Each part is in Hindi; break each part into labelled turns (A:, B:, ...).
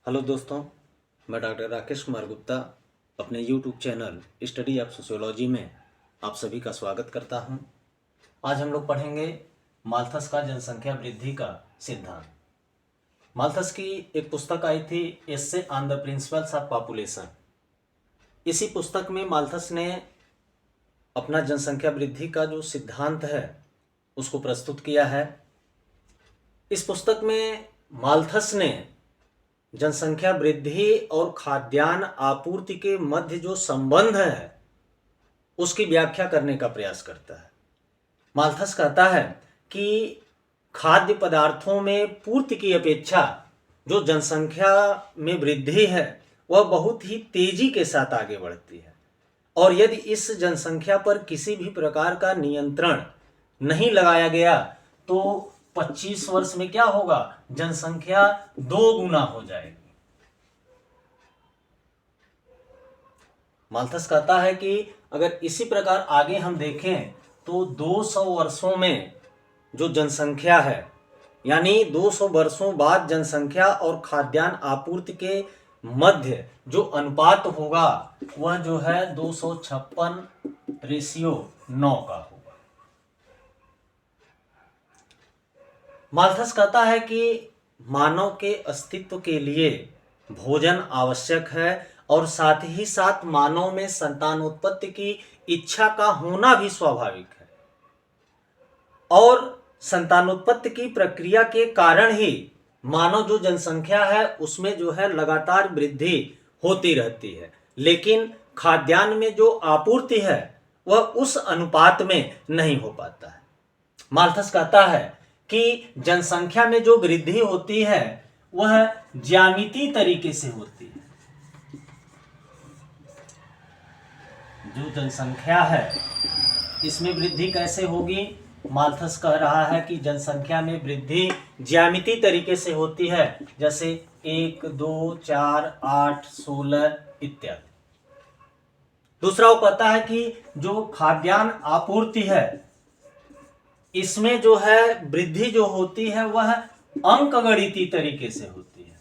A: हेलो दोस्तों, मैं डॉक्टर राकेश कुमार गुप्ता अपने YouTube channel study of sociology में आप सभी का स्वागत करता हूं। आज हम लोग पढ़ेंगे माल्थस का जनसंख्या वृद्धि का सिद्धांत। माल्थस की एक पुस्तक आई थी, essay on the principles of population. इसी पुस्तक में माल्थस ने अपना जनसंख्या वृद्धि का जो सिद्धांत है उसको प्रस्तुत किया है। इस पुस्तक में माल्थस ने जनसंख्या वृद्धि और खाद्यान्न आपूर्ति के मध्य जो संबंध है उसकी व्याख्या करने का प्रयास करता है। माल्थस कहता है कि खाद्य पदार्थों में पूर्ति की अपेक्षा जो जनसंख्या में वृद्धि है वह बहुत ही तेजी के साथ आगे बढ़ती है, और यदि इस जनसंख्या पर किसी भी प्रकार का नियंत्रण नहीं लगाया गया तो 25 वर्ष में क्या होगा, जनसंख्या 2 गुना हो जाएगी। माल्थस कहता है कि अगर इसी प्रकार आगे हम देखें तो 200 वर्षों में जो जनसंख्या है, यानी 200 वर्षों बाद जनसंख्या और खाद्यान्न आपूर्ति के मध्य जो अनुपात होगा वह जो है 256:9 का होगा। माल्थस कहता है कि मानव के अस्तित्व के लिए भोजन आवश्यक है और साथ ही साथ मानव में संतानोत्पत्ति की इच्छा का होना भी स्वाभाविक है, और संतानोत्पत्ति की प्रक्रिया के कारण ही मानव जो जनसंख्या है उसमें जो है लगातार वृद्धि होती रहती है, लेकिन खाद्यान्न में जो आपूर्ति है वह उस अनुपात में नहीं हो पाता है। माल्थस कहता है कि जनसंख्या में जो वृद्धि होती है वह ज्यामितीय तरीके से होती है। जो जनसंख्या है इसमें वृद्धि कैसे होगी, माल्थस कह रहा है कि जनसंख्या में वृद्धि ज्यामितीय तरीके से होती है, जैसे 1, 2, 4, 8, 16 इत्यादि। दूसरा वो कहता है कि जो खाद्यान्न आपूर्ति है इसमें जो है वृद्धि जो होती है वह अंकगणितीय तरीके से होती है।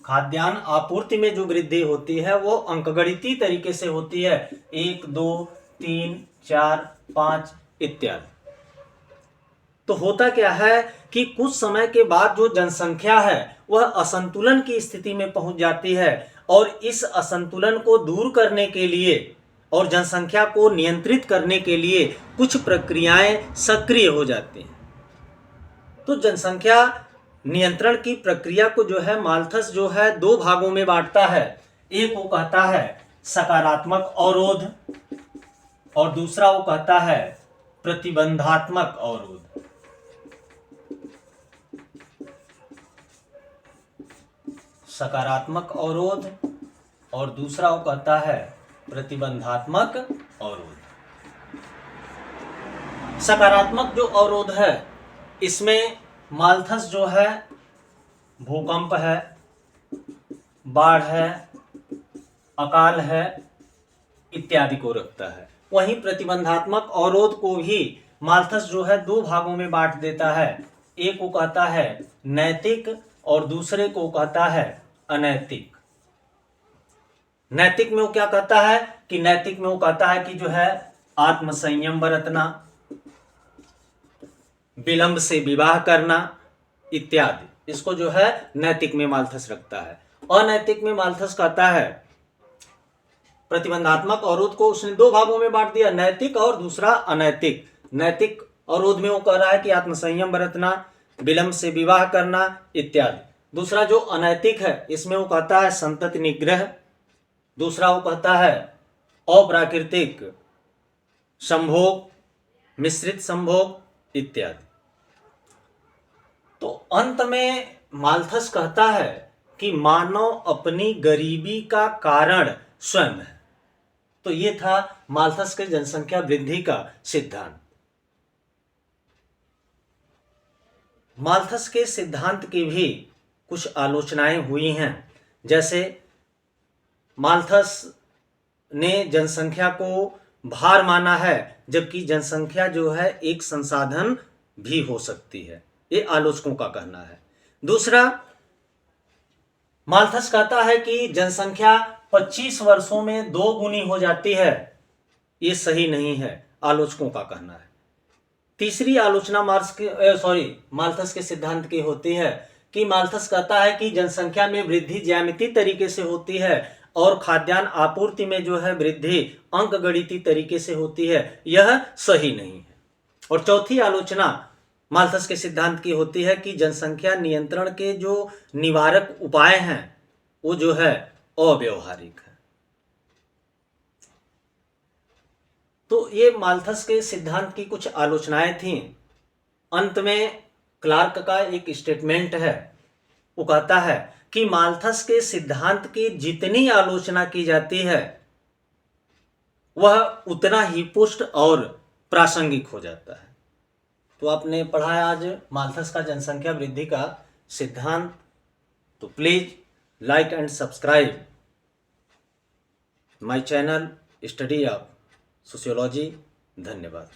A: खाद्यान्न आपूर्ति में जो वृद्धि होती है वो अंकगणितीय तरीके से होती है, 1, 2, 3, 4, 5 इत्यादि। तो होता क्या है कि कुछ समय के बाद जो जनसंख्या है वह असंतुलन की स्थिति में पहुंच जाती है, और इस असंतुलन को दूर करने के लिए और जनसंख्या को नियंत्रित करने के लिए कुछ प्रक्रियाएं सक्रिय हो जाती हैं। तो जनसंख्या नियंत्रण की प्रक्रिया को जो है माल्थस जो है 2 भागों में बांटता है। एक वो कहता है सकारात्मक अवरोध, और दूसरा वो कहता है प्रतिबंधात्मक अवरोध। सकारात्मक अवरोध और दूसरा वो कहता है प्रतिबंधात्मक अवरोध। सकारात्मक जो अवरोध है इसमें माल्थस जो है भूकंप है, बाढ़ है, अकाल है इत्यादि को रखता है। वहीं प्रतिबंधात्मक अवरोध को भी माल्थस जो है 2 भागों में बांट देता है। एक को कहता है नैतिक और दूसरे को कहता है अनैतिक। नैतिक में वो क्या कहता है कि नैतिक में वो कहता है कि जो है आत्मसंयम बरतना, विलंब से विवाह करना इत्यादि, इसको जो है नैतिक में माल्थस रखता है। अनैतिक में माल्थस कहता है प्रतिबंधात्मक अवरोध को उसने 2 भागों में बांट दिया, नैतिक और दूसरा अनैतिक। नैतिक अवरोध में वो कह रहा है कि आत्मसंयम बरतना, विलंब से विवाह करना इत्यादि। दूसरा जो अनैतिक है इसमें वो कहता है संतति निग्रह, दूसरा वो कहता है अप्राकृतिक संभोग, मिश्रित संभोग इत्यादि। तो अंत में माल्थस कहता है कि मानव अपनी गरीबी का कारण स्वयं है। तो ये था माल्थस के जनसंख्या वृद्धि का सिद्धांत। माल्थस के सिद्धांत की भी कुछ आलोचनाएं हुई हैं, जैसे माल्थस ने जनसंख्या को भार माना है, जबकि जनसंख्या जो है एक संसाधन भी हो सकती है, ये आलोचकों का कहना है। दूसरा, माल्थस कहता है कि जनसंख्या 25 वर्षों में 2 गुनी हो जाती है। ये सही नहीं है, आलोचकों का कहना है। तीसरी आलोचना माल्थस के सिद्धांत की होती है कि माल्थस कहता है कि जनसंख्या में वृद्धि ज्यामितीय तरीके से होती है और खाद्यान्न आपूर्ति में जो है वृद्धि अंकगणितीय तरीके से होती है। यह सही नहीं है। और चौथी आलोचना माल्थस के सिद्धांत की होती है कि जनसंख्या नियंत्रण के जो निवारक उपाय हैं वो जो है अव्यवहारिक है। तो ये माल्थस के सिद्धांत की कुछ आलोचनाएं थीं। अंत में क्लार्क का एक स्टेटमेंट है, वो कहता है कि माल्थस के सिद्धांत की जितनी आलोचना की जाती है वह उतना ही पुष्ट और प्रासंगिक हो जाता है। तो आपने पढ़ा है आज माल्थस का जनसंख्या वृद्धि का सिद्धांत। तो please like and subscribe my channel study of sociology. धन्यवाद।